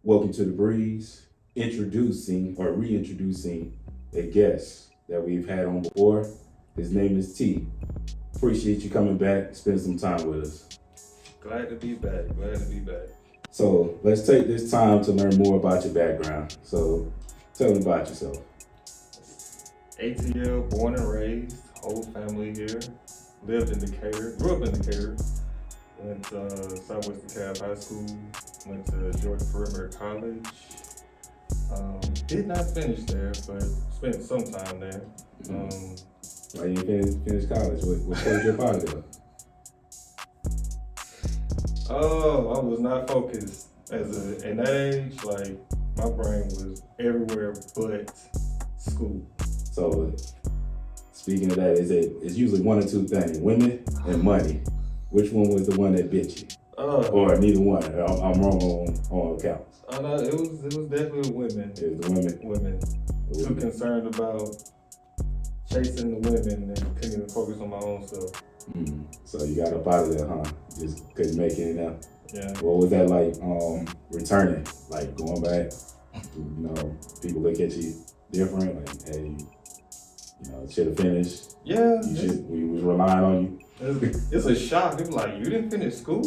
Welcome to the Breeze. Introducing or reintroducing a guest that we've had on before. His name is T. Appreciate you coming back, spend some time with us. Glad to be back. Glad to be back. So let's take this time to learn more about your background. So tell me about yourself. ATL, born and raised, whole family here. Lived in Decatur, grew up in Decatur. Went to Southwest DeKalb High School. Went to Georgia Perimeter College. Did not finish there, but spent some time there. Why you didn't finish college? What pulled you up out of there? Oh, I was not focused in that age. Like my brain was everywhere but school. So speaking of that, it's usually one or two things: women and money. Which one was the one that bit you? Or neither one? I'm wrong on accounts. Oh no, it was definitely women. It was the women. Women. Too concerned about chasing the women and couldn't even focus on my own self. So you got up out of there, huh? Just couldn't make it enough. Yeah. What was that like? Returning, like going back. People look at you different. Like, hey, should have finished. Yeah. We was relying on you. It's a shock. It's like, you didn't finish school?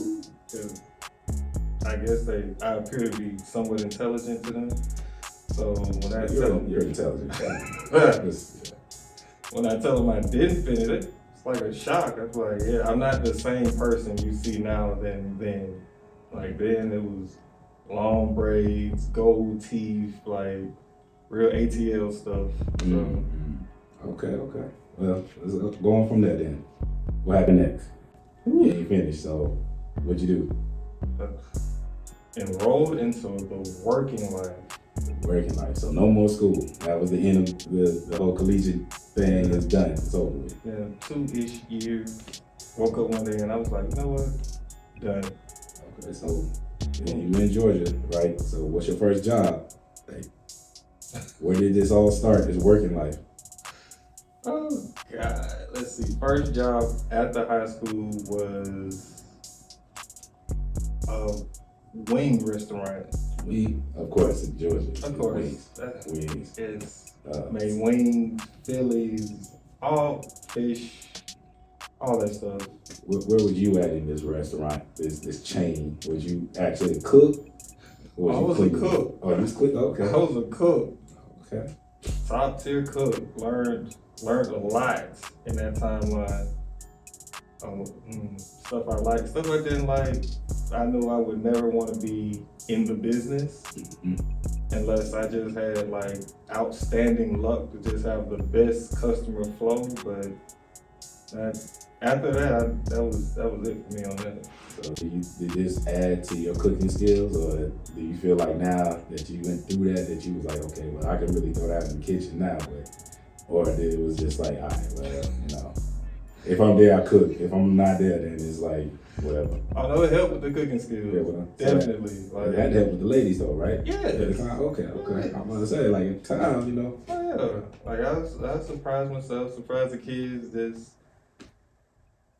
I guess I appear to be somewhat intelligent to them. So when I tell them you're intelligent. when I tell them I didn't finish it, it's like a shock. It's like, yeah, I'm not the same person you see now than then. Like then it was long braids, gold teeth, like real ATL stuff. So. Okay. Well, let's go on from there then. What happened next? Yeah, you finished, so what'd you do? Enrolled into the working life. Working life, so no more school. That was the end of the whole collegiate thing is done. It's over with. Yeah, 2-ish years. Woke up one day and I was like, you know what? Done. Okay, so you in Georgia, right? So what's your first job? Like, where did this all start, this working life? Oh, God. Let's see. First job after high school was a wing restaurant. Of course, in Georgia. Of course. Wings. It's made wings, Phillies, all fish, all that stuff. Where was you at in this restaurant, this chain? Was you actually a cook? I was a cook. Oh, you was cook? Okay. I was a cook. Okay. Top tier cook. Learned a lot in that timeline. Stuff I liked, stuff I didn't like. I knew I would never want to be in the business unless I just had like outstanding luck to just have the best customer flow. But after that, that was it for me on that. So did this add to your cooking skills, or do you feel like now that you went through that you was like, okay, well, I can really go down in the kitchen now, or it was just like, all right, well, if I'm there, I cook. If I'm not there, then it's like, whatever. I know it helped with the cooking skills. Yeah, definitely. So it had to help with the ladies though, right? Yeah. Okay. I'm gonna say, like, in time, Oh, yeah. Like, I surprised myself, surprised the kids.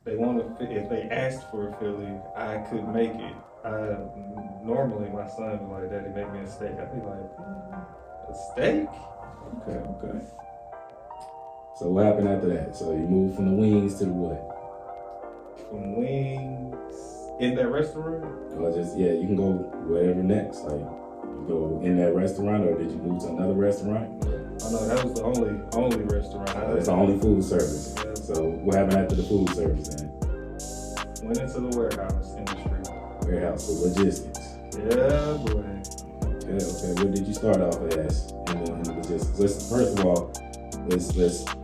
If they asked for a Philly, I could make it. Normally my son was like, Daddy, make me a steak. I'd be like, a steak? Okay. So what happened after that? So you moved from the wings to the what? From wings in that restaurant? Or you can go wherever next. Like, you go in that restaurant, or did you move to another restaurant? Oh no, that was the only restaurant. It's the only food service. Yeah. So what happened after the food service then? Went into the warehouse industry. Warehouse, so logistics. Yeah, boy. Okay. What did you start off as in the logistics? First of all, let's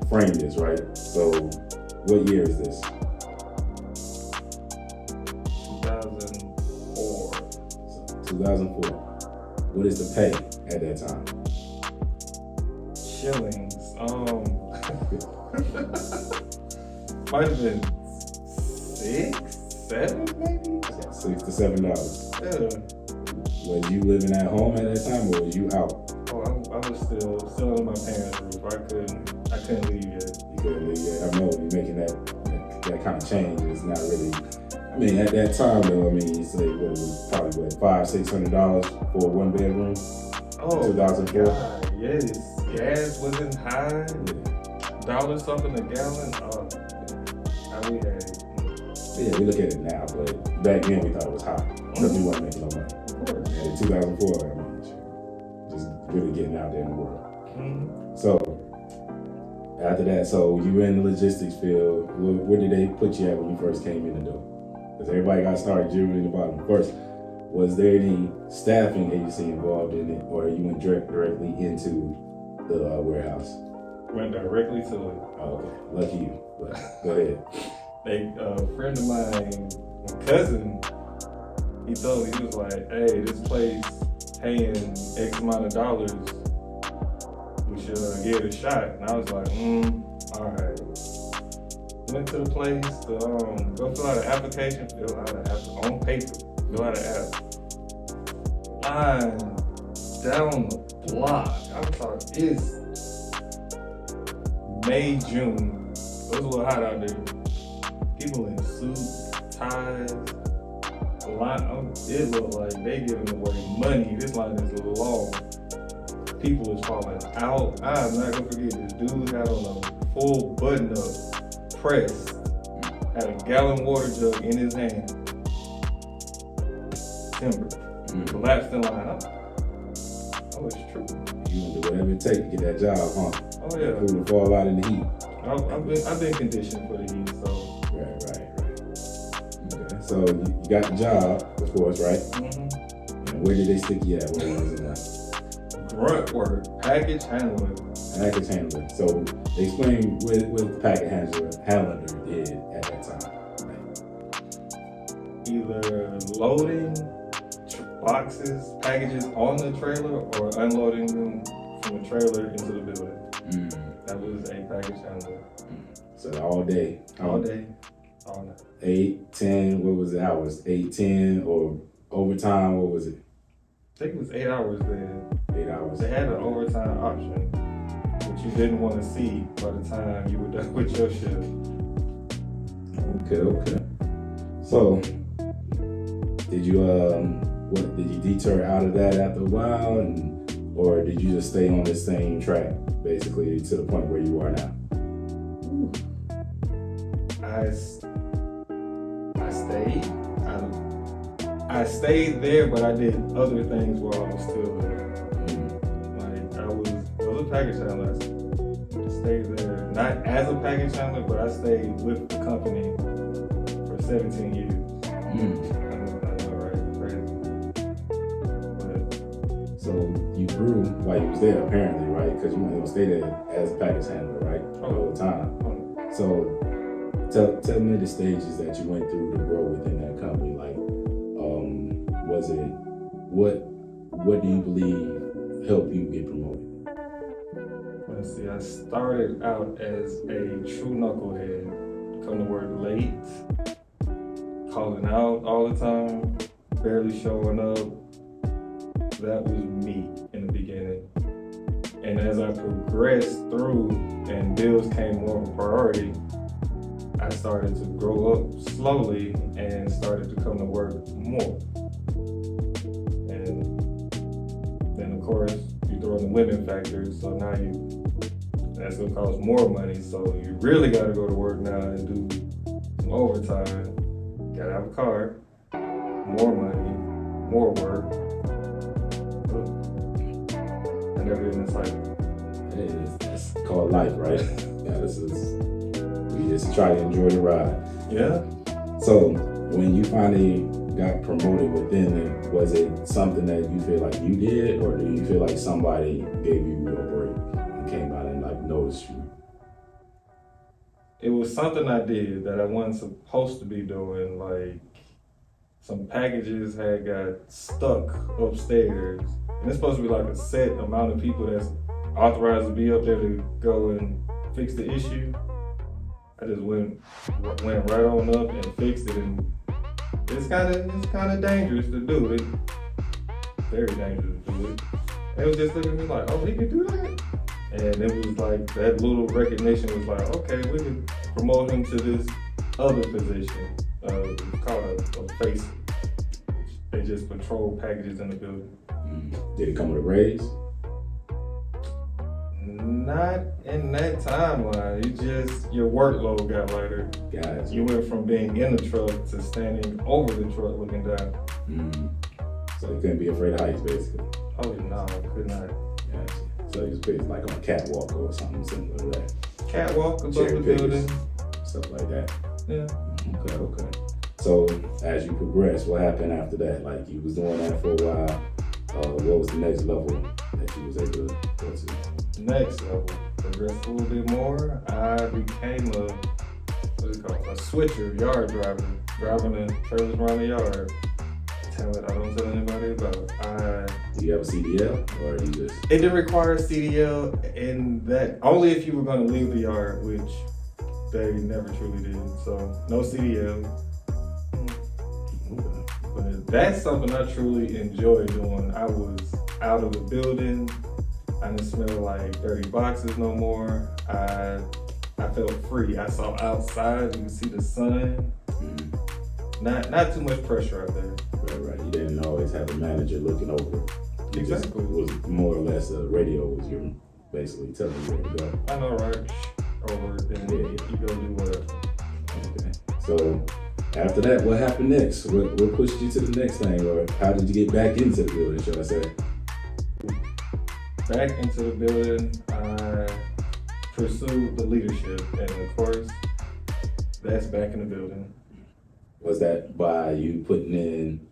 frame this, right? So what year is this? 2004. So 2004. What is the pay at that time? Shillings. Might have been $6, $7 maybe? $6 to $7. Yeah. Was you living at home at that time, or was you out? Oh, I was still in my parents' roof. I couldn't leave yet. You couldn't leave yet. I know you're making that kind of change. It's not really. mean, at that time though, I mean, you say what it was probably what $500-600 for a 1 bedroom. Oh, 2004. God, yes, gas wasn't high. Dollar something a gallon. How we had it. Yeah, we look at it now, but back then we thought it was high because we wasn't making no money. Of course. And in 2004, I mean, just really getting out there in the world. Mm-hmm. So after that, so you were in the logistics field. Where did they put you at when you first came in the door? Because everybody got started generally in the bottom first. Was there any staffing agency involved in it, or you went directly into the warehouse? Went directly to it. Oh, okay, lucky you. But go ahead. A friend of mine, my cousin, he told me, he was like, hey, this place paying X amount of dollars, we should give it a shot. And I was like, all right. Went to the place to go fill out an application, on paper, fill out an app. Line down the block. I'm talking, it's May, June. It was a little hot out there. People in suits, ties, it looked like they giving away money. This line is long. People was falling out. I'm not gonna forget this dude had on a full button up, pressed, had a gallon water jug in his hand. Timber. Collapsed in line. Oh, it's true. You gonna do whatever it takes to get that job, huh? Oh yeah. Who would fall out in the heat? I've been conditioned for the heat, so. Right. Okay. So you got the job, of course, right? Mm-hmm. And where did they stick you at? Where was it at? Grunt work, package handling. Package handling. So explain what the package handler did at that time. Either loading boxes, packages on the trailer, or unloading them from the trailer into the building. That was a package handler. So all day. All day, all night. 8, 10, what was the hours? 8, 10, or overtime, what was it? I think it was 8 hours there. 8 hours. They had an overtime option, which you didn't want to see by the time you were done with your shift. Okay. So, did you deter out of that after a while, or did you just stay on the same track, basically, to the point where you are now? I stayed there, but I did other things while I was still there. Like I was a package handler. I stayed there, not as a package handler, but I stayed with the company for 17 years. I know, right? Crazy. But, so you grew while you was there, apparently, right? Because you didn't stay there as a package handler, right? All the time. So tell me the stages that you went through to grow within that company. Like, was it what do you believe helped you get promoted? Let's see. I started out as a true knucklehead. Come to work late, calling out all the time, barely showing up. That was me in the beginning. And as I progressed through and bills came more of a priority, I started to grow up slowly and started to come to work more. And then of course you throw in the women factor, so now that's gonna cost more money. So you really gotta go to work now and do some overtime. Gotta have a car, more money, more work. I never in this cycle. That's called life, right? Yeah, we just try to enjoy the ride. Yeah. So when you finally got promoted within it, was it something that you feel like you did, or do you feel like somebody gave you a break and came out and like noticed you? It was something I did that I wasn't supposed to be doing. Like some packages had got stuck upstairs, and it's supposed to be like a set amount of people that's authorized to be up there to go and fix the issue. I just went right on up and fixed it, and it's kind of dangerous to do it. Very dangerous to do it. They was just looking at me like, oh, he can do that? And it was like, that little recognition was like, okay, we can promote him to this other position, it's called a face. They just patrol packages in the building. Did it come with a raise? Not in that timeline. Your workload got lighter. Guys. You went from being in the truck to standing over the truck looking down. So you couldn't be afraid of heights, basically. Oh no, I could not. Gotcha. So you was basically like on a catwalk or something similar to that. Catwalk above Cherry the pickers, building. stuff like that. Yeah. Okay. So as you progressed, what happened after that? Like you was doing that for a while. What was the next level that you was able to go to? Next level, progressed a little bit more. I became a switcher, yard driver, driving the trailers around the yard. I don't tell anybody about it. Do you have a CDL or you just? It didn't require a CDL, and that only if you were going to leave the yard, which they never truly did. So no CDL. But that's something I truly enjoy doing. I was out of the building. I didn't smell like dirty boxes no more. I felt free. I saw outside. You could see the sun. Not too much pressure out there. Right. You didn't always have a manager looking over. You Exactly. Just was more or less a radio was your basically telling you where to go. I know, right? Over it, then you go do whatever. Okay. So after that, what happened next? What pushed you to the next thing, or how did you get back into the building? Should I say? Back into the building, I pursued the leadership, and of course, that's back in the building. Was that by you putting in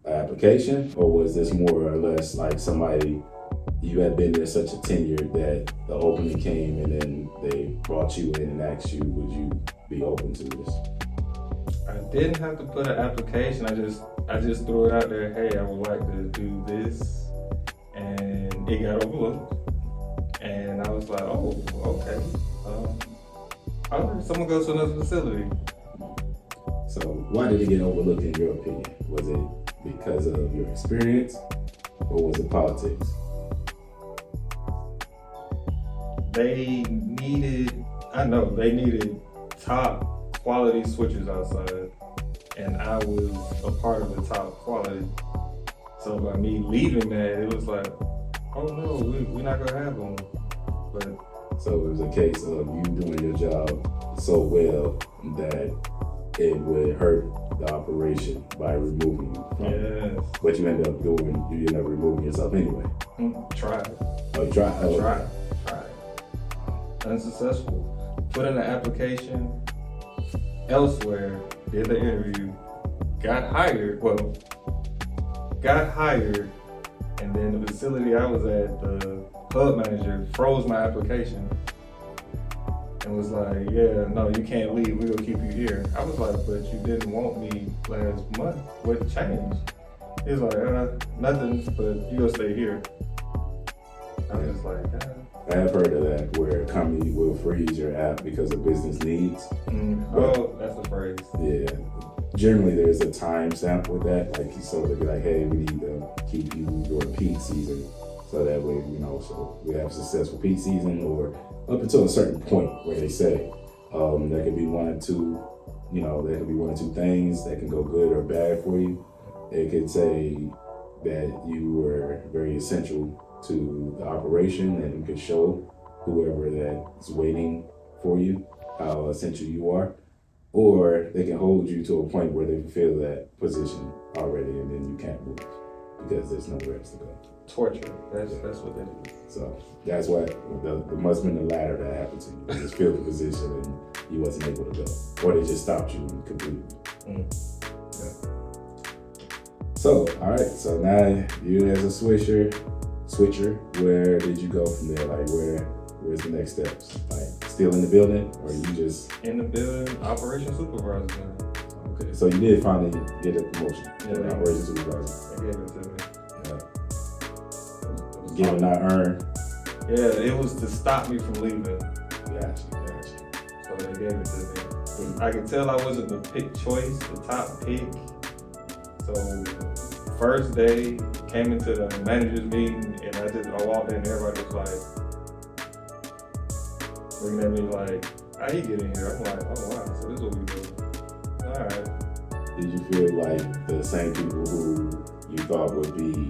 an application, or was this more or less like somebody you had been there such a tenure that the opening came and then they brought you in and asked you, would you be open to this? I didn't have to put an application. I just threw it out there. Hey, I would like to do this, and it got overlooked. And I was like, oh, okay. All right, someone goes to another facility. So why did it get overlooked in your opinion? Was it because of your experience, or was it politics? They needed top quality switchers outside, and I was a part of the top quality. So by me leaving that, it was like, oh no, we're not gonna have them. But so it was a case of you doing your job so well that it would hurt the operation by removing you from it. But you ended up you ended up removing yourself anyway. Tried. Oh, you tried? Oh, Tried. Unsuccessful. Put in an application elsewhere, did the interview, got hired, and then the facility I was at, the hub manager froze my application and was like, yeah, no, you can't leave, we're gonna keep you here. I was like, but you didn't want me last month, what changed? He was like, nothing, but you gonna stay here. I was just like, I have heard of that, where a company will freeze your app because of business needs. Well, that's the phrase. Yeah. Generally, there's a time stamp with that. Like, so they'll be like, hey, we need to keep you during peak season. So that way, so we have successful peak season, or up until a certain point where they say there could be one or two, there could be one or two things that can go good or bad for you. It could say that you were very essential to the operation, and you could show whoever that's waiting for you how essential you are, or they can hold you to a point where they fulfill that position already, and then you can't move because there's nowhere else to go. Torture. That's what that is. So that's what there must have been the latter that happened to you. They just filled the position and you wasn't able to go, or they just stopped you completely. Yeah. So all right, so now you as a switcher, where did you go from there? Like where's the next steps? Like still in the building, or you just in the building, operations supervisor now. Okay, so you did finally get a promotion. Yeah, operations supervisor. They gave it to me. Given, not earned. Yeah, it was to stop me from leaving. Gotcha. So they gave it to me. I could tell I wasn't the pick choice, the top pick. So first day, came into the manager's meeting, and I walked in and everybody was like, looking at me like, how you get in here? I'm like, oh wow, so this is what we do. All right. Did you feel like the same people who you thought would be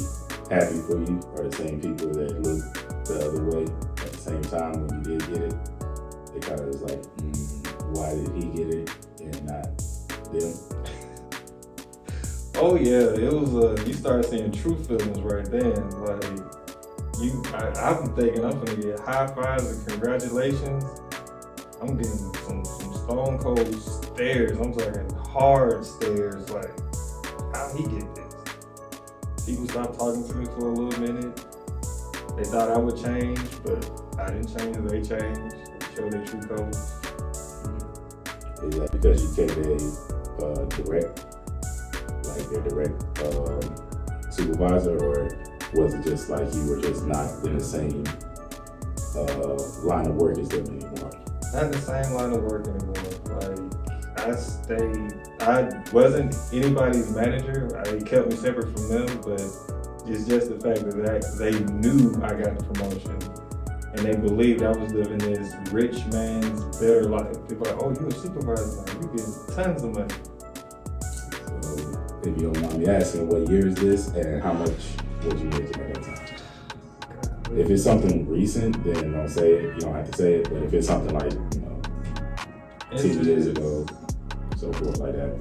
happy for you are the same people that looked the other way at the same time when you did get it? They kind of was like, why did he get it and not them? Oh yeah, it was. You start seeing true feelings right then. Like I'm thinking I'm gonna get high fives and congratulations. I'm getting some stone cold stares. I'm talking hard stares. Like, how he get this? People stopped talking to me for a little minute. They thought I would change, but I didn't change. They changed. They showed their true colors. Is that because you came a direct, like your direct supervisor, or was it just like you were just not in the same line of work as them anymore? Not the same line of work anymore. Like, I wasn't anybody's manager. It kept me separate from them, but it's just the fact that they knew I got the promotion and they believed I was living this rich man's better life. People are like, oh, you're a supervisor now. You get tons of money. So, if you don't mind me asking, what year is this and how much was you making at that time? If it's something recent, then don't say it. You don't have to say it. But if it's something like, 10 years ago, so forth like that.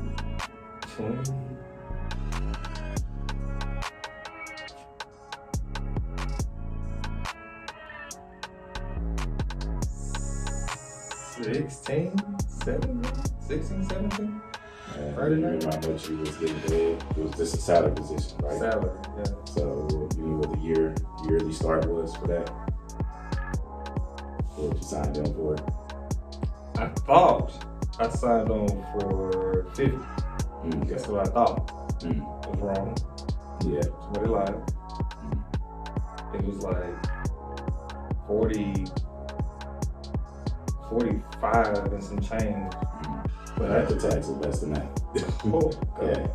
16, 17? And you remember how much you was getting paid? It was just a salary position, right? Salary, yeah. So you knew what the yearly start was for that? What you signed on for? I thought I signed on for 50. Okay. That's what I thought. It was wrong. Yeah. Somebody lied. It was like 45 and some change. But after tax, it's less than that. Yeah,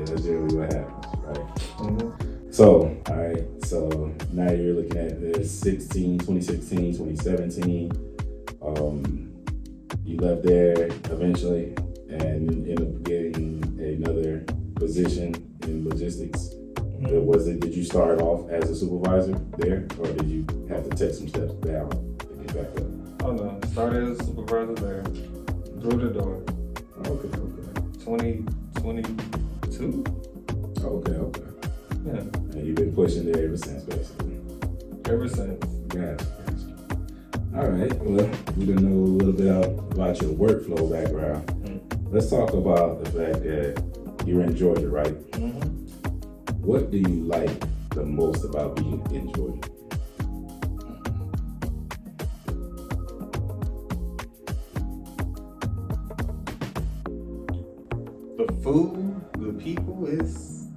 that's generally what happens, right? Mm-hmm. So, all right, so now you're looking at this 2016, 2017. You left there eventually and ended up getting another position in logistics. Mm-hmm. Did you start off as a supervisor there, or did you have to take some steps down to get back up? Oh no, started as a supervisor there, through the door. Okay. 2022? Okay. Yeah. And you've been pushing there ever since, basically. Ever since. Gotcha. All right. Well, we done know a little bit about your workflow background. Mm-hmm. Let's talk about the fact that you're in Georgia, right? Mm-hmm. What do you like the most about being in Georgia? The food, the people, it's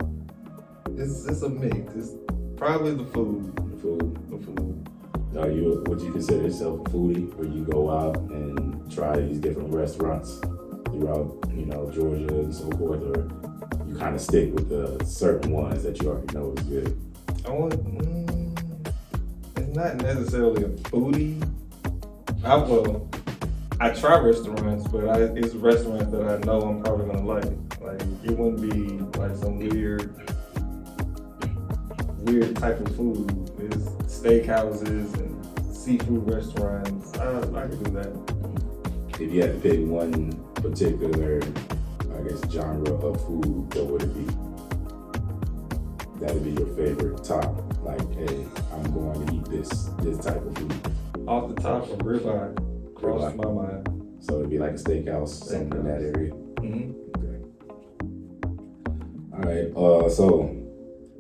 a mix. It's probably the food. The food. Would you consider yourself a foodie, where you go out and try these different restaurants throughout, Georgia and so forth, or you kind of stick with the certain ones that you already know is good? It's not necessarily a foodie. I try restaurants, but it's restaurants that I know I'm probably gonna like. Like, it wouldn't be like some weird type of food. It's steakhouses and seafood restaurants. I could do that. If you had to pick one particular, genre of food, what would it be? That would be your favorite top. Like, hey, I'm going to eat this type of food. Off the top of ribeye. Crossed my mind. So it'd be like a steakhouse, something in that area. Mm-hmm. Okay. All right. So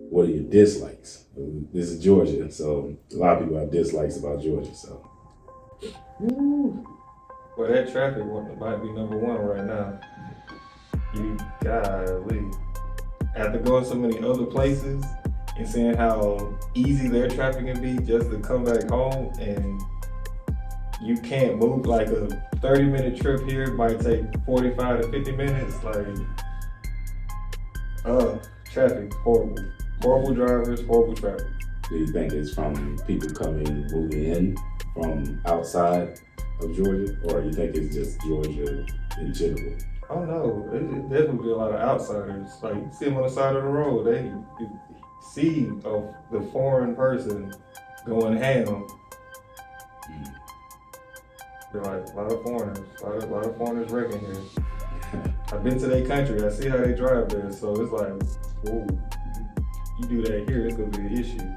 what are your dislikes? This is Georgia, so a lot of people have dislikes about Georgia. So. Well, that traffic might be number one right now. Golly. After going so many other places and seeing how easy their traffic can be just to come back home, and you can't move. Like, a 30-minute trip here might take 45 to 50 minutes. Like, traffic, horrible. Horrible drivers, horrible traffic. Do you think it's from people moving in from outside of Georgia, or you think it's just Georgia in general? Oh no, it definitely be a lot of outsiders. Like you see them on the side of the road, they you see of the foreign person going ham. They're like a lot of foreigners, a lot of foreigners wrecking here. I've been to their country, I see how they drive there, so it's like, whoa, you do that here, it's gonna be an issue.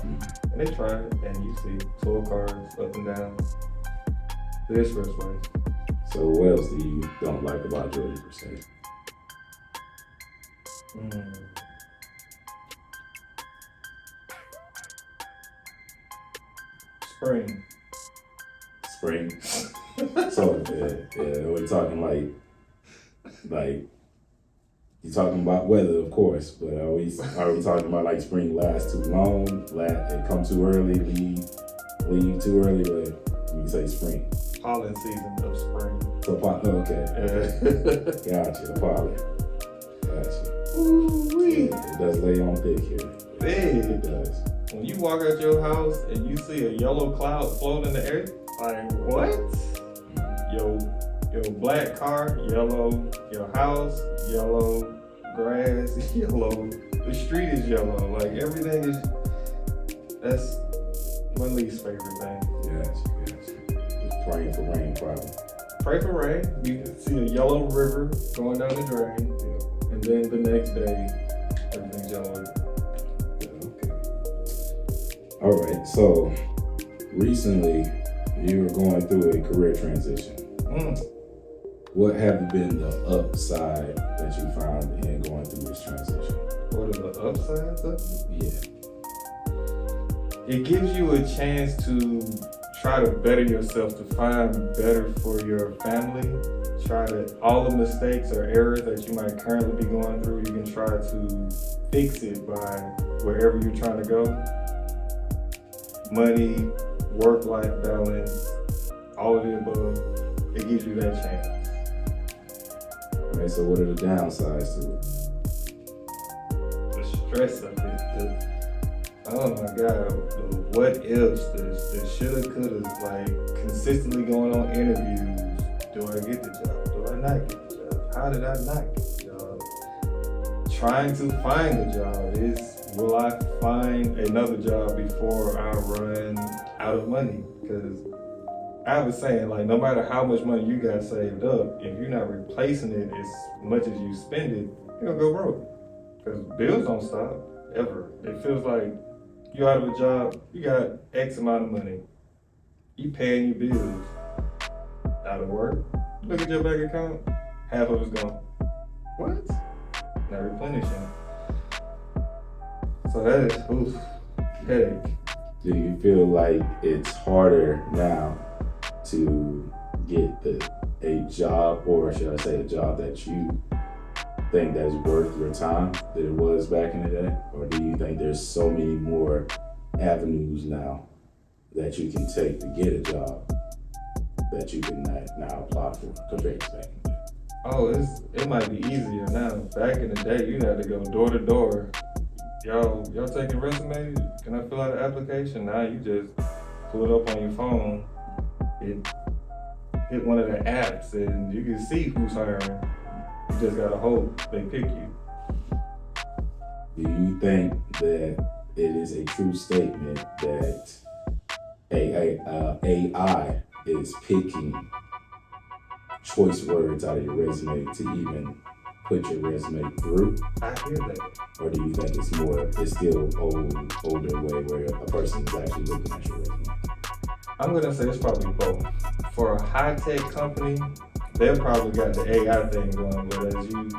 And they try it, and you see 12 cars up and down the expressway. So what else do you don't like about Georgia per se? Spring. Spring. So we're talking like you're talking about weather, of course, but are we talking about like spring lasts too long, it come too early, leave too early, but when you say spring? Pollen season of spring. So okay. Gotcha, the pollen. Gotcha. Ooh-wee. It does lay on thick here. Big. It does. When you walk out your house and you see a yellow cloud float in the air, like what? Your black car, yellow. Your house, yellow. Grass, yellow. The street is yellow. Like everything is. That's my least favorite thing. Yes. Just praying for rain, probably. Pray for rain. You can see a yellow river going down the drain, and then the next day, everything's yellow. Okay. All right. So recently, you were going through a career transition. What have been the upside that you found in going through this transition? What are the upsides of it? Yeah. It gives you a chance to try to better yourself, to find better for your family. Try to, all the mistakes or errors that you might currently be going through, you can try to fix it by wherever you're trying to go. Money, work-life balance, all of the above, it gives you that chance. All right, so what are the downsides to it? The stress of it, oh my God, the what ifs, the shoulda, couldas, like consistently going on interviews. Do I get the job? Do I not get the job? How did I not get the job? Trying to find the job is, will I find another job before I run out of money? Because I was saying, like, no matter how much money you got saved up, if you're not replacing it as much as you spend it, you're gonna go broke. Because bills don't stop, ever. It feels like you're out of a job, you got X amount of money. You paying your bills. Out of work, look at your bank account, half of it's gone. What? Not replenishing. So that is, oof, headache. Do you feel like it's harder now to get a job, or should I say a job that you think that's worth your time than it was back in the day? Or do you think there's so many more avenues now that you can take to get a job that you can now apply for compared to back in the day? Oh, it might be easier now. Back in the day, you had to go door to door. Y'all taking resumes? Can I fill out an application? Now you just pull it up on your phone, hit one of the apps, and you can see who's hiring. You just gotta hope they pick you. Do you think that it is a true statement that AI is picking choice words out of your resume to even put your resume through? I hear that. Or do you think it's still older way where a person is actually looking at your resume? I'm gonna say it's probably both. For a high-tech company, they've probably got the AI thing going, but as you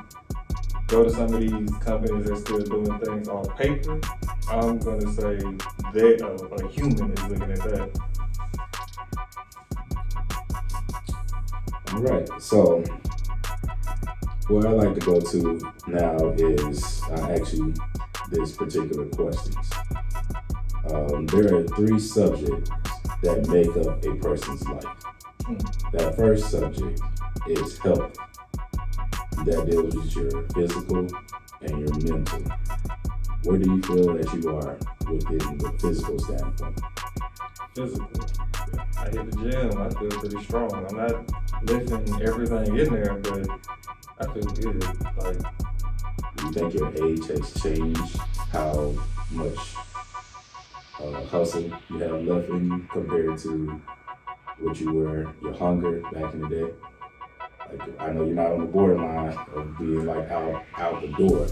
go to some of these companies that are still doing things on paper, I'm gonna say a human is looking at that. All right, so what I like to go to now is I ask you this particular questions. There are 3 subjects that make up a person's life. That first subject is health. That deals with your physical and your mental. Where do you feel that you are within the physical standpoint? Physical. I hit the gym. I feel pretty strong. I'm not lifting everything in there, but I feel good. Like, do you think your age has changed how much hustle you have left in you compared to what you were, your hunger back in the day? Like, I know you're not on the borderline of being like out the door,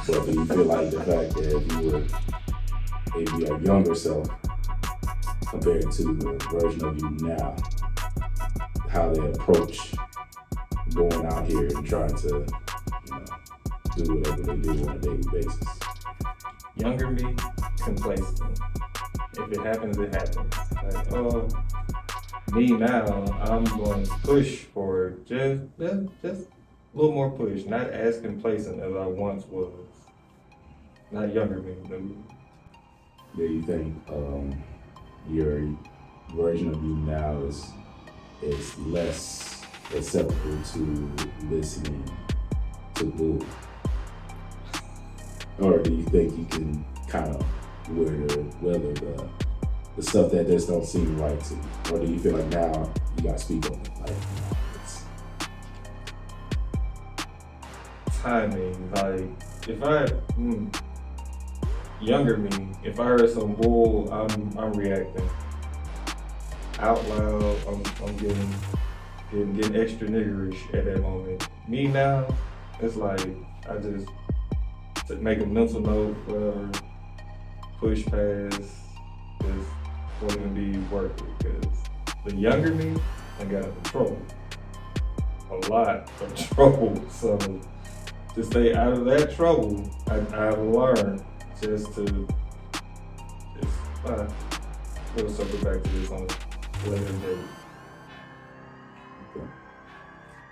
but do you feel like the fact that if you were maybe your younger self compared to the version of you now, how they approach going out here and trying to, do whatever they do on a daily basis? younger me, complacent. If it happens, it happens. Like, oh, me now, I'm going to push for just a little more push, not as complacent as I once was. Not younger me. No. Do you think your version of you now is less acceptable to listening to bull? Or do you think you can kind of weather the stuff that just don't seem right to you? Or do you feel like now you gotta speak on it? Like, it's timing. Like, if I younger me, if I heard some bull, I'm reacting out loud. I'm getting extra niggerish at that moment. Me now, it's like I just make a mental note, whatever, push past, just won't even be worth it. Because the younger me, I got into trouble, a lot of trouble. So to stay out of that trouble, I've learned just to we'll circle back to this on a later date. okay.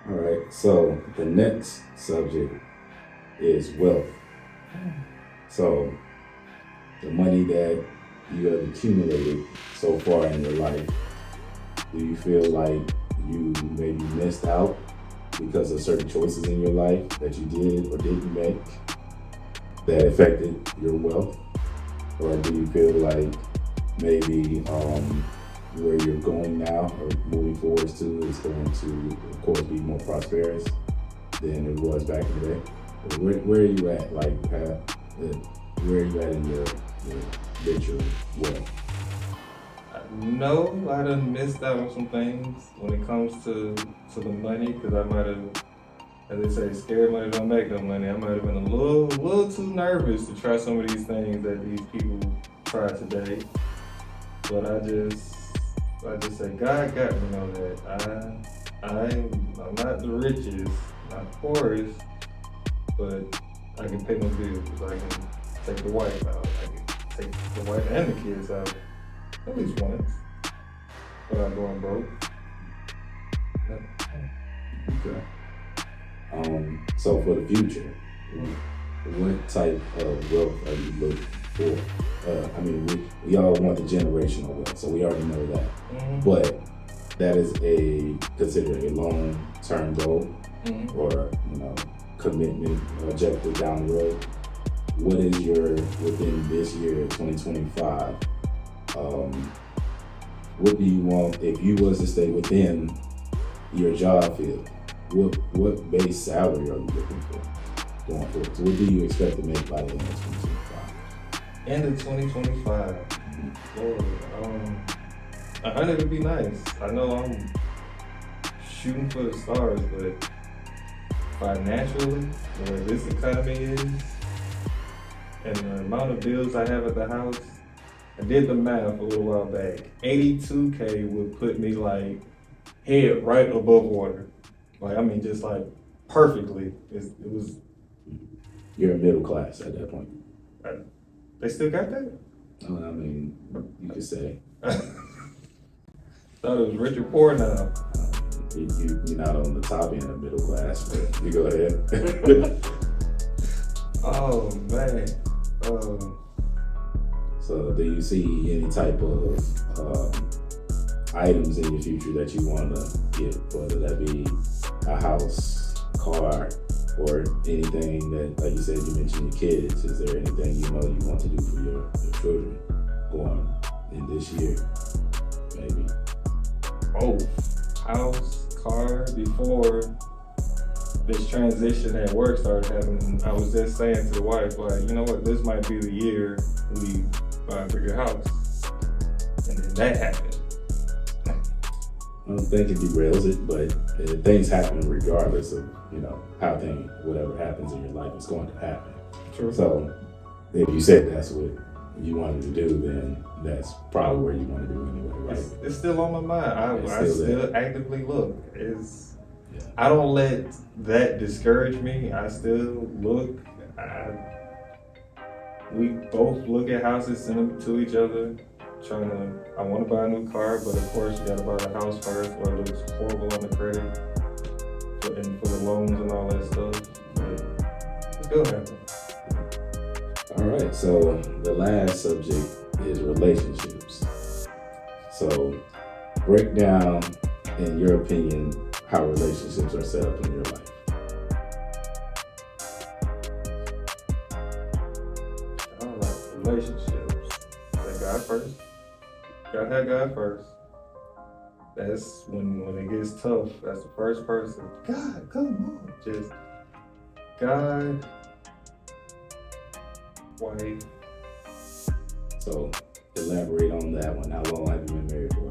All right. So the next subject is wealth. So the money that you have accumulated so far in your life, do you feel like you maybe missed out because of certain choices in your life that you did or didn't make that affected your wealth? Or do you feel like maybe where you're going now or moving forwards to is going to, of course, be more prosperous than it was back in the day? Where are you at? Like, where are you at in your venture wealth? No, I done missed out on some things when it comes to the money, because I might have, as they say, scared money don't make no money. I might have been a little too nervous to try some of these things that these people try today. But I just say, God got me on that. I'm not the richest, not the poorest, but I can pay my bills. I can take the wife out. I can take the wife and the kids out at least once without going broke. Okay. So for the future, what type of wealth are you looking for? We all want the generational wealth, so we already know that. Mm-hmm. But that is considered a long-term goal, Mm-hmm. or commitment, objective down the road. What is within this year, 2025? What do you want if you was to stay within your job field? What base salary are you looking for going forward? So what do you expect to make by the end of 2025? End of 2025. Lord, 100 would be nice. I know I'm shooting for the stars, but financially, where this economy is, and the amount of bills I have at the house, I did the math a little while back. $82K would put me like head right above water. Like, I mean, just like perfectly. It was. You're middle class at that point. They still got that? I mean, you could say. Thought it was rich or poor now. You're not on the top end of middle class, but you go ahead. Oh, man. So do you see any type of items in your future that you want to get, whether that be a house, car, or anything that, like you said, you mentioned your kids? Is there anything you want to do for your children going in this year, maybe? both house, car before this transition at work started happening. I was just saying to the wife, like, you know what, this might be the year we buy a bigger house. And then that happened. I don't think it derails it, but things happen regardless of, how whatever happens in your life is going to happen. True. So if you said that's what you wanted to do, then that's probably where you want to do anyway, right? It's still on my mind. I still actively look. I don't let that discourage me. I still look. We both look at houses, send them to each other. I want to buy a new car, but of course you gotta buy the house first, or it looks horrible on the credit and for the loans and all that stuff. But it's still happening. All right, so the last subject is relationships. So break down, in your opinion, how relationships are set up in your life. All right, relationships. That God first. Gotta have God first. That's when it gets tough. That's the first person. God, come on. Just God, wife. So elaborate on that one. How long have you been married for?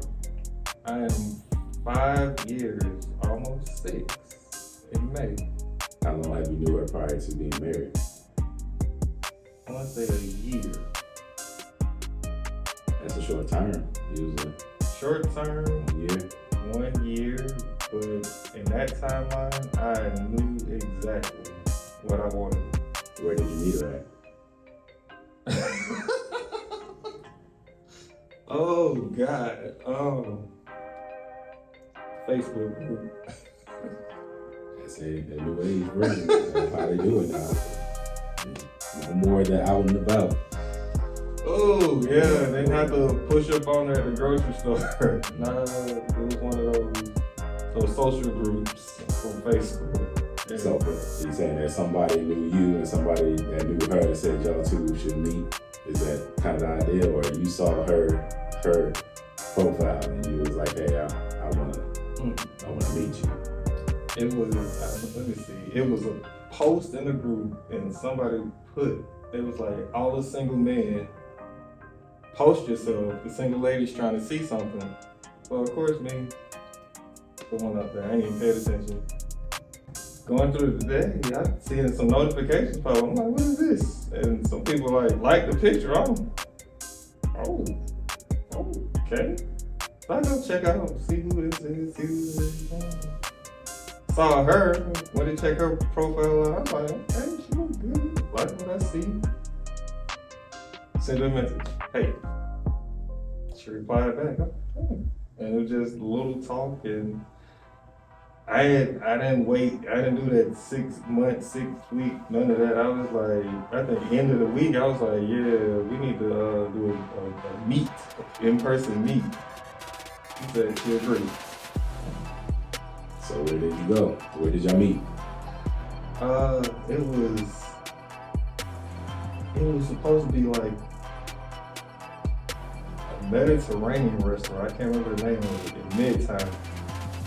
I am 5 years, almost 6 in May. How long have you knew her prior to being married? I want to say a year. That's a short term, usually. Short term, 1 year. 1 year, but in that timeline, I knew exactly what I wanted. Where did you meet her at? Oh God, Facebook group. That's a new age version of how they do it now. No more that out and about. Oh yeah, they had to push up on her at the grocery store. Nah, it was one of those social groups from Facebook. Yeah. So you saying that somebody knew you and somebody that knew her and said y'all two should meet? Is that kind of the idea, or you saw her profile and you was like, hey, I wanna meet you? It was let me see. It was a post in the group, and somebody it was like, all the single men, post yourself. The single ladies trying to see something. Well, of course, me going up there, I ain't even paid attention. Going through the day, I seeing some notifications pop. I'm like, what is this? And some people like the picture. Oh, okay. So I go check out, see who this is, Saw her, went to check her profile out. I was like, okay, she looks good. Like what I see. Send her a message. Hey. She replied back. Oh. And it was just a little talk, and I didn't wait. I didn't do that 6 months, 6 week, none of that. I was like, at the end of the week, I was like, yeah, we need to do a meet, in-person meet. She said she agreed. So where did you go? Where did y'all meet? It was supposed to be like a Mediterranean restaurant. I can't remember the name of it. In Midtown.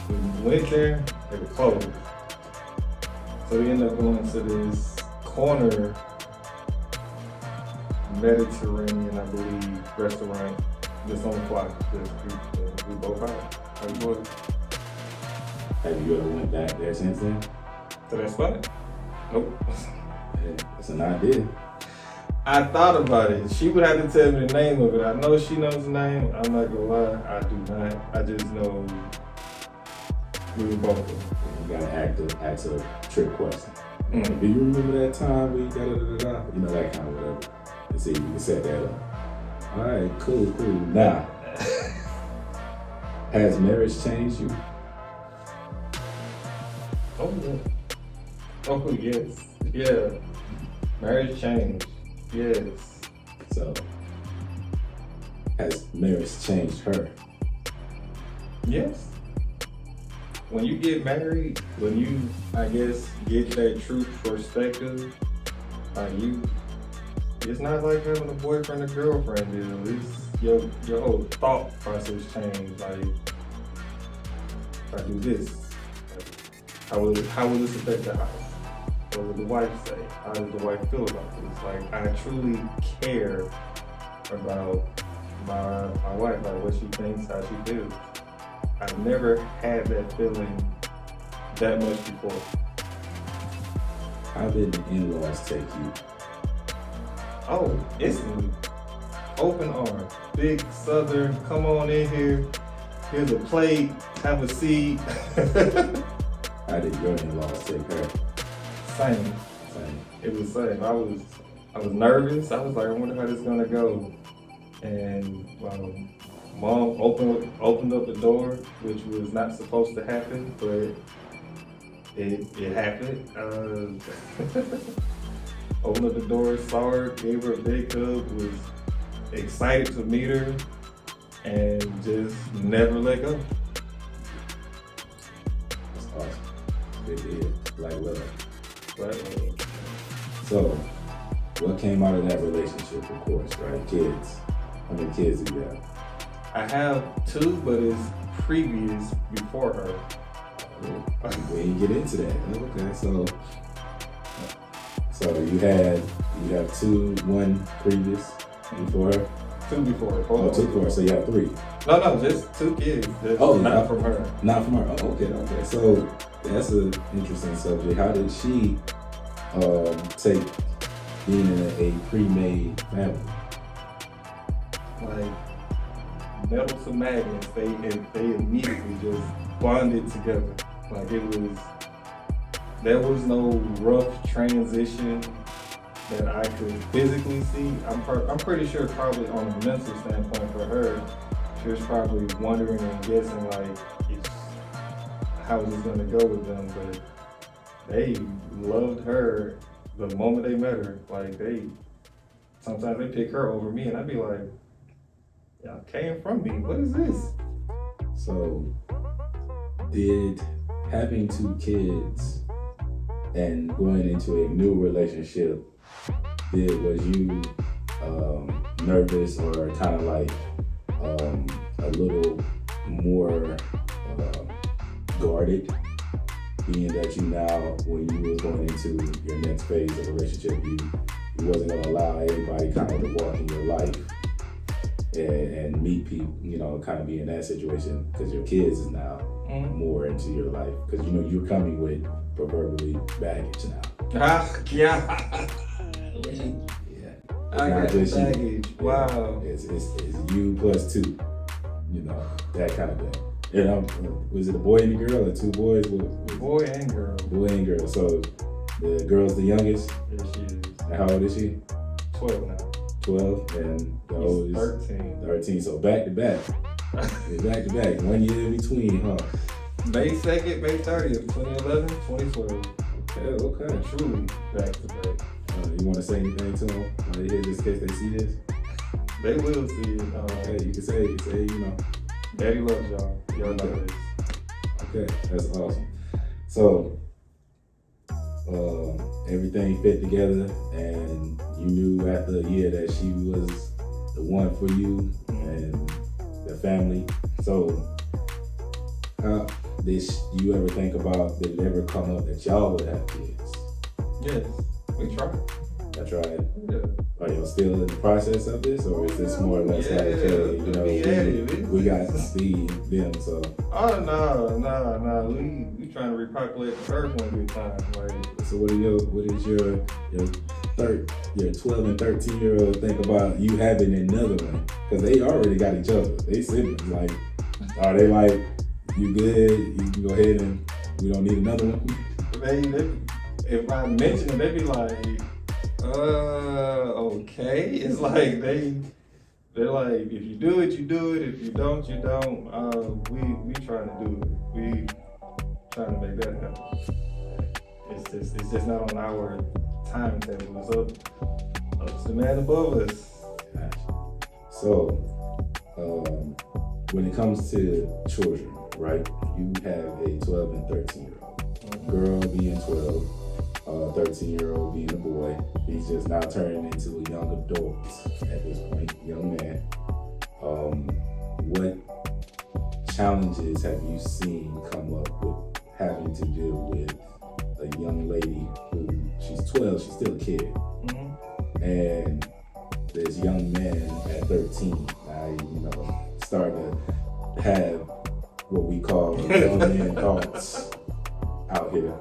We went there, they were closed. So we ended up going to this corner Mediterranean, I believe, restaurant just on the block. We both out. Have you ever went back there since then? To that spot? Nope. Yeah, that's an idea. I thought about it. She would have to tell me the name of it. I know she knows the name. I'm not gonna lie, I do not. I just know we were both. You gotta ask a trick question. Mm-hmm. Do you remember that time we da-da-da-da-da? You know, that kind of whatever. And see, you can set that up. All right, cool. Now, has marriage changed you? Oh yes. Yeah. Marriage changed. Yes. So, has marriage changed her? Yes. When you get married, when you, I guess, get that true perspective, it's not like having a boyfriend or girlfriend deal. It's your whole thought process changed. Like, if I do this? Like, how will this affect the house? What would the wife say? How does the wife feel about this? Like, I truly care about my wife, like what she thinks, how she feels. I've never had that feeling that much before. How did the in-laws take you? Oh, instantly. Open arms. Big Southern, come on in here. Here's a plate, have a seat. How did your in-laws take her? Same. It was same. I was nervous. I was like, I wonder how this is gonna go. And mom opened up the door, which was not supposed to happen, but it happened. Opened up the door, saw her, gave her a big hug, was excited to meet her, and just never let go. That's awesome. Good to hear. Like love. Right. So, what came out of that relationship, of course, right? Kids. How many kids do you have? I have 2, but it's previous before her. We didn't get into that. Okay, so you have 2, 1 previous before her? 2 before her. Oh, 2 before her, so you have 3. No, just 2 kids. Not from her. Not from her. Oh, okay. So that's an interesting subject. How did she take being in a pre-made family? Like metal to magnets, they immediately just bonded together. Like there was no rough transition that I could physically see. I'm pretty sure probably on a mental standpoint for her, she was probably wondering and guessing like how is this gonna go with them, but they loved her the moment they met her. Like sometimes they pick her over me and I'd be like, y'all came from me. What is this? So, did having 2 kids and going into a new relationship, was you nervous or kind of like a little more guarded, being that you now, when you was going into your next phase of the relationship, you wasn't going to allow everybody kind of to walk in your life and meet people, kind of be in that situation, because your kids is now more into your life, because you're coming with proverbially baggage now. Yeah. I got just baggage. You. Wow. It's you plus 2, that kind of thing. And was it a boy and a girl or 2 boys? Boy and girl. Boy and girl. So the girl's the youngest. Yes, she is. And how old is she? 12 now. 12, and the oldest 13. So back to back. Back to back. 1 year in between, huh? May 2nd, May 30th, 2011, 2012. Okay. Truly back to back. You want to say anything to them? Here, just in case they see this? They will see it. Okay, you can say, Daddy loves y'all. Y'all know this. Okay, that's awesome. So, everything fit together, and you knew after a year that she was the one for you and the family. So, how did you ever think about, did it ever come up that y'all would have kids? Yes, we tried. I tried. Yeah. Are you still in the process of this, or is this more or less like, hey, we got to see them, so? Oh, no. We trying to repopulate the earth one good time. Like, so what is your 12 and 13-year-old think about you having another one? Because they already got each other. They siblings. Like, are they like, you good? You can go ahead and we don't need another one? If I mention it, they be like, okay. It's like they're like, if you do it, you do it. If you don't, you don't. We trying to do it. We trying to make that happen. It's just not on our timetable. It's up to the man above us. So, when it comes to children, right? You have a 12 and 13-year-old. Girl being 12. 13-year-old being a boy. He's just now turning into a young adult at this point, young man. What challenges have you seen come up with having to deal with a young lady who she's 12, she's still a kid, and this young man at 13, starting to have what we call young man thoughts out here.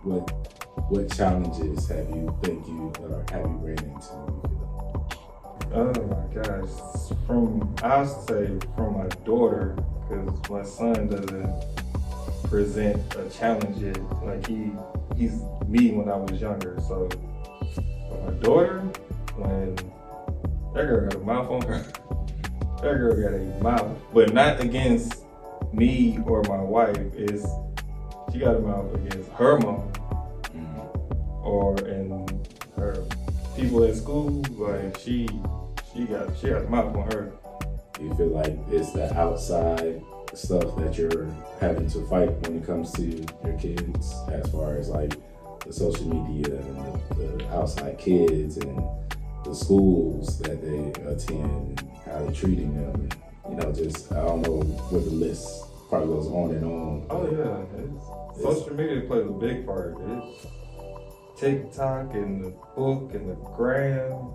What challenges have you ran into? Oh my gosh, I'll say from my daughter, because my son doesn't present a challenge yet. Like he's me when I was younger. So for my daughter, when that girl got a mouth on her, that girl got a mouth, but not against me or my wife. She got a mouth against her mom, or in her people at school. Like she got a mouth on her. Do you feel like it's the outside stuff that you're having to fight when it comes to your kids, as far as like the social media and the outside kids and the schools that they attend and how they're treating them? And, just, I don't know where the list probably goes on and on. Oh yeah, social media plays a big part. It's TikTok and the book and the gram.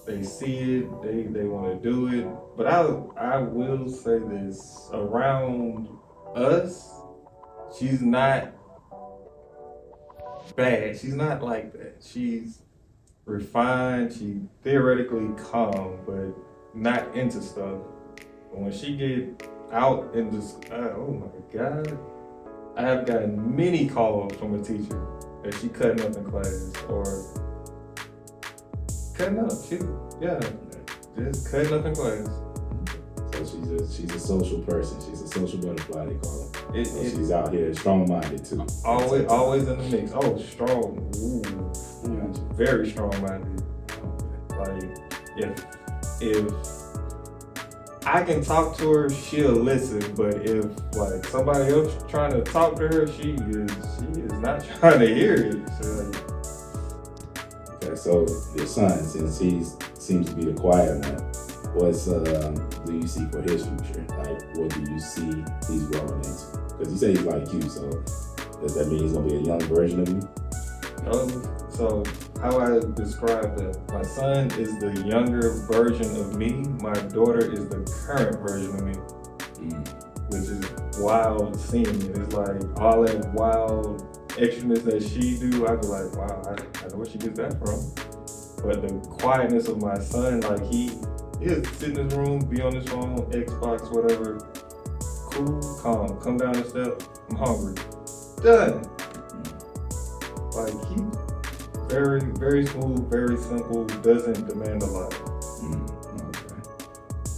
They see it, they want to do it. But I will say this, around us, she's not bad. She's not like that. She's refined, she theoretically calm, but not into stuff. But when she get out into, oh my God, I have gotten many calls from a teacher that she cutting up in class, or cutting up, just cutting up in class. So she's a social person. She's a social butterfly, they call her. She's out here strong-minded too. Always in the mix. Oh, strong. Ooh, very strong-minded. Like if I can talk to her, she'll listen. But if like somebody else trying to talk to her, she is not trying to hear it. So your son, since he seems to be the quiet one, what do you see for his future? Like, what do you see he's growing into? Because you say he's like you, so does that mean he's gonna be a young version of you? So how I describe that, my son is the younger version of me. My daughter is the current version of me, which is wild seeing it. It's like all that wild extraness that she do, I be like, wow, I know where she gets that from. But the quietness of my son, like he'll sit in his room, be on his phone, Xbox, whatever, cool, calm, come down the step, I'm hungry, done. Like he very, very smooth, very simple, doesn't demand a lot. Okay.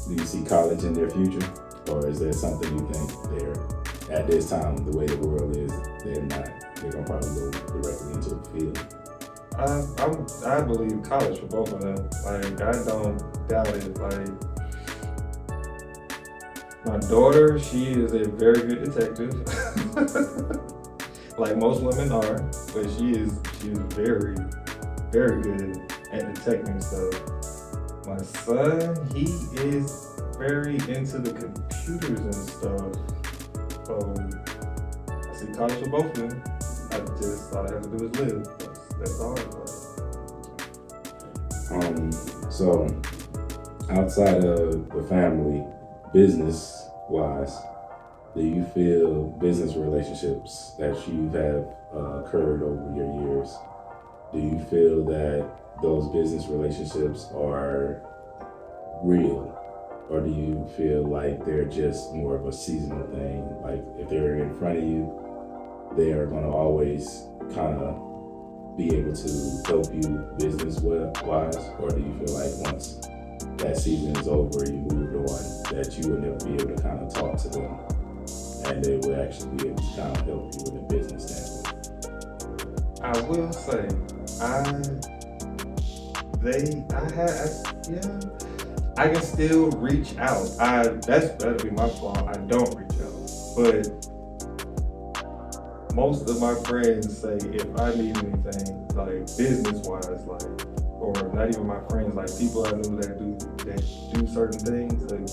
Do you see college in their future? Or is there something you think they're, at this time, the way the world is, they're gonna probably go directly into the field? I believe college for both of them. Like, I don't doubt it. Like, my daughter, she is a very good detective. Like most women are, but she is very, very good at detecting stuff. My son, he is very into the computers and stuff. So I see college for both of them. All I have to do is live. That's all. So outside of the family, business-wise, do you feel business relationships that you have occurred over your years, do you feel that those business relationships are real? Or do you feel like they're just more of a seasonal thing? Like if they're in front of you, they are going to always kind of be able to help you business-wise? Or do you feel like once that season is over, you moved on, that you would never be able to kind of talk to them and they would actually be able to kind of help you with a business standpoint? I will say, I can still reach out. That'll be my fault. I don't reach out. But most of my friends say if I need anything, like business-wise, like, or not even my friends, like people I know that do certain things, like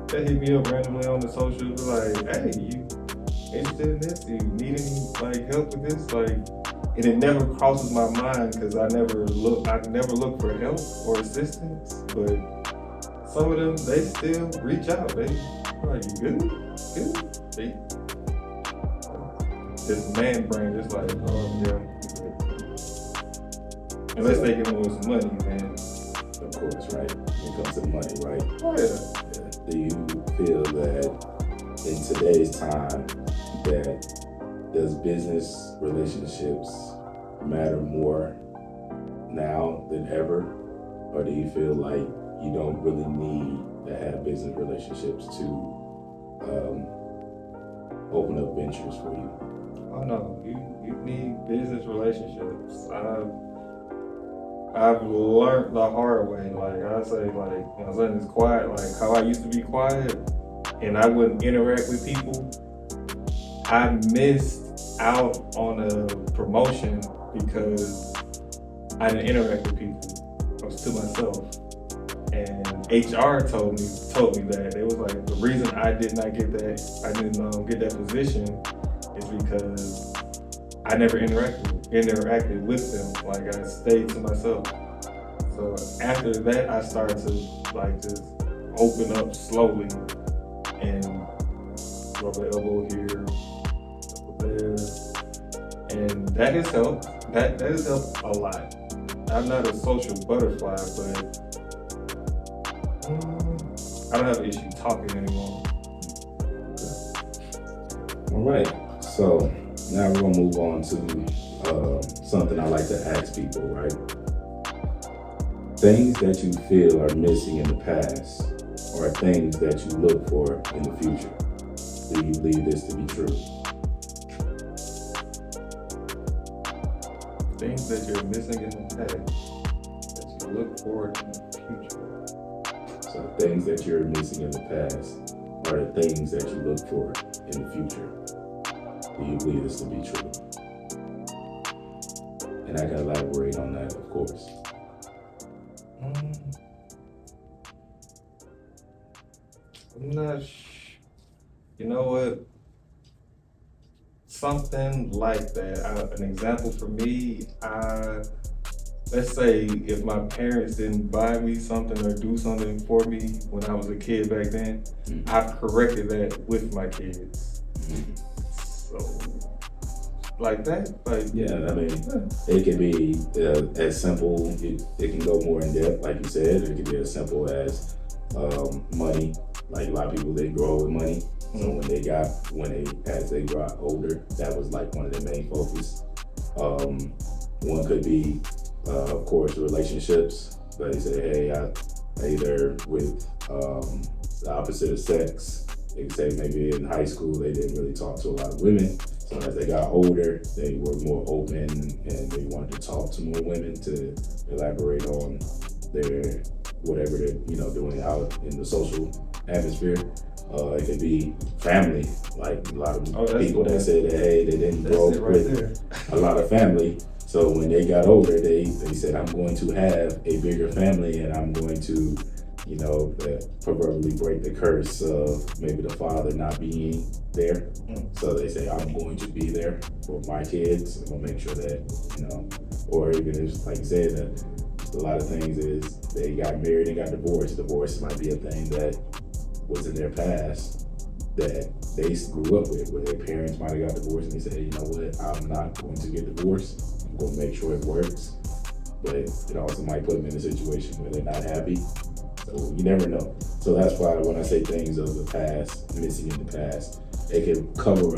They hit me up randomly on the socials, like, hey, you interested in this? You need any like help with this? Like, and it never crosses my mind because I never look for help or assistance. But some of them, they still reach out. They like, you good? They, this man brain just like, oh yeah. Unless they give me some money, then of course, right? When it comes to money, right? oh yeah. Do you feel that in today's time that does business relationships matter more now than ever? Or do you feel like you don't really need to have business relationships to open up ventures for you? Oh no, you need business relationships. I've learned the hard way. Like I say, like my son is quiet. Like how I used to be quiet, and I wouldn't interact with people. I missed out on a promotion because I didn't interact with people. I was to myself. And HR told me that it was like the reason I did not get that, I didn't get that position is because I never interacted with them. Like I stayed to myself. So after that, I started to like just open up slowly and rub an elbow here, elbow there, and that has helped. That has helped a lot. I'm not a social butterfly, but I don't have an issue talking anymore. All right, so now we're gonna move on to something I like to ask people, right? Things that you feel are missing in the past or things that you look for in the future. Do you believe this to be true? Things that you're missing in the past that you look forward in the future. So things that you're missing in the past are the things that you look for in the future. Do you believe this to be true? And I can elaborate on that, of course. I'm not you know what? Something like that. An example for me, let's say if my parents didn't buy me something or do something for me when I was a kid back then, I've corrected that with my kids. So, like that? Like, yeah, I mean, it can be as simple, it can go more in depth, like you said. It can be as simple as money. Like a lot of people, they grow up with money. So as they got older, that was like one of their main focus. One could be, of course, relationships. They say, hey, I either with the opposite of sex. They could say maybe in high school they didn't really talk to a lot of women. So as they got older, they were more open and they wanted to talk to more women to elaborate on their whatever they're doing out in the social atmosphere. It could be family, like a lot of people that said that, hey, they didn't grow up with a lot of family. So when they got older, they said, I'm going to have a bigger family and I'm going to, proverbially break the curse of maybe the father not being there. So they say, I'm going to be there for my kids. I'm going to make sure that, or even if, like you said, a lot of things is they got married and got divorced. Divorce might be a thing that was in their past that they grew up with, where their parents might have got divorced and they said, you know what, I'm not going to get divorced. I'm going to make sure it works. But it also might put them in a situation where they're not happy. So you never know. So that's why when I say things of the past, missing in the past, it can cover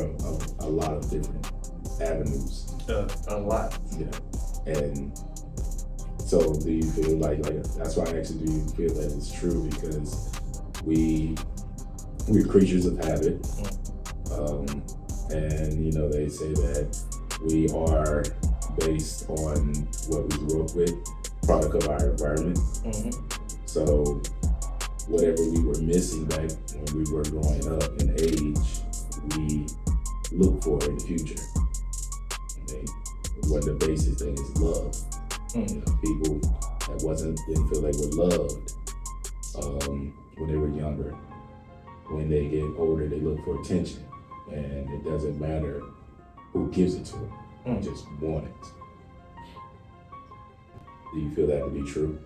a lot of different avenues. A lot. Yeah. And so do you feel like that's why I asked you, do you feel that it's true? Because we're creatures of habit. And they say that we are based on what we grew up with, product of our environment. So whatever we were missing back when we were growing up in age, we look for in the future. One of the basic things is love. People that didn't feel they were loved when they were younger, when they get older, they look for attention, and it doesn't matter who gives it to them. They just want it. Do you feel that to be true?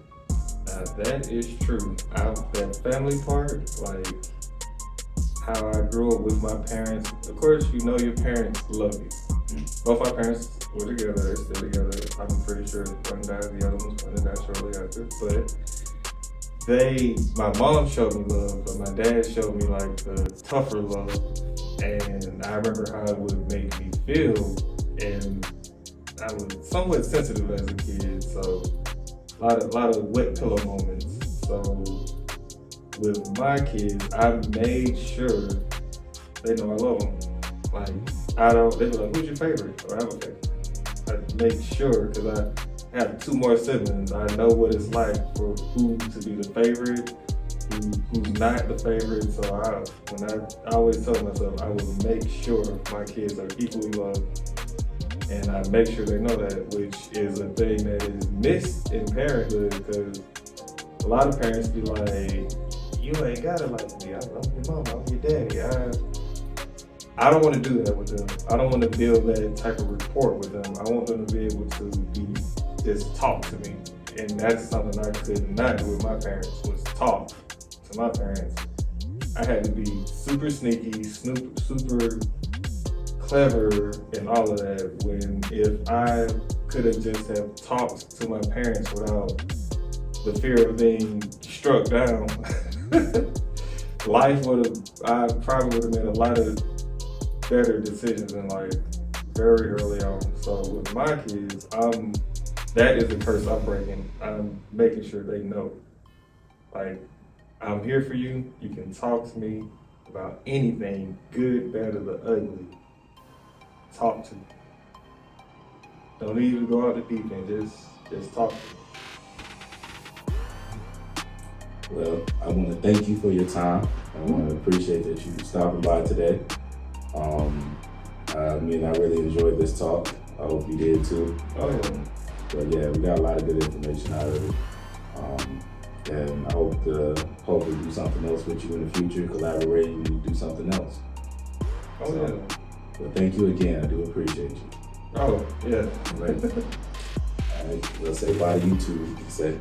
That is true. That family part, like how I grew up with my parents. Of course, you know your parents love you. Both our parents were together, they're still together. I'm pretty sure one died, the other one's going to die shortly after. But my mom showed me love, but my dad showed me like the tougher love. And I remember how it would make me feel. And I was somewhat sensitive as a kid, so a lot of wet pillow moments. So with my kids, I made sure they know I love them. Like, they be like, who's your favorite? Or I have a favorite. I make sure, because I have 2 more siblings, I know what it's like for who to be the favorite, who's not the favorite. So I always tell myself I will make sure my kids are equally loved. And I make sure they know that, which is a thing that is missed in parenthood, because a lot of parents be like, you ain't gotta like me, I'm your mama, I'm your daddy. I don't want to do that with them. I don't want to build that type of rapport with them. I want them to be able to just talk to me. And that's something I could not do with my parents, was talk to my parents. I had to be super sneaky, super clever and all of that, when if I could have just have talked to my parents without the fear of being struck down, I probably would have made a lot of better decisions in life very early on. So with my kids, that is the curse I'm breaking. I'm making sure they know, like, I'm here for you. You can talk to me about anything, good, bad, or the ugly. Talk to me. Don't need you to go out the deep end. Just talk to me. Well, I want to thank you for your time. I want to appreciate that you stopping by today. I really enjoyed this talk. I hope you did too. Oh yeah. But yeah, we got a lot of good information out of it. And I hope to hopefully do something else with you in the future, collaborate and do something else. Oh yeah. But thank you again. I do appreciate you. Oh yeah. Right. All right. We'll say bye to you too, you can say.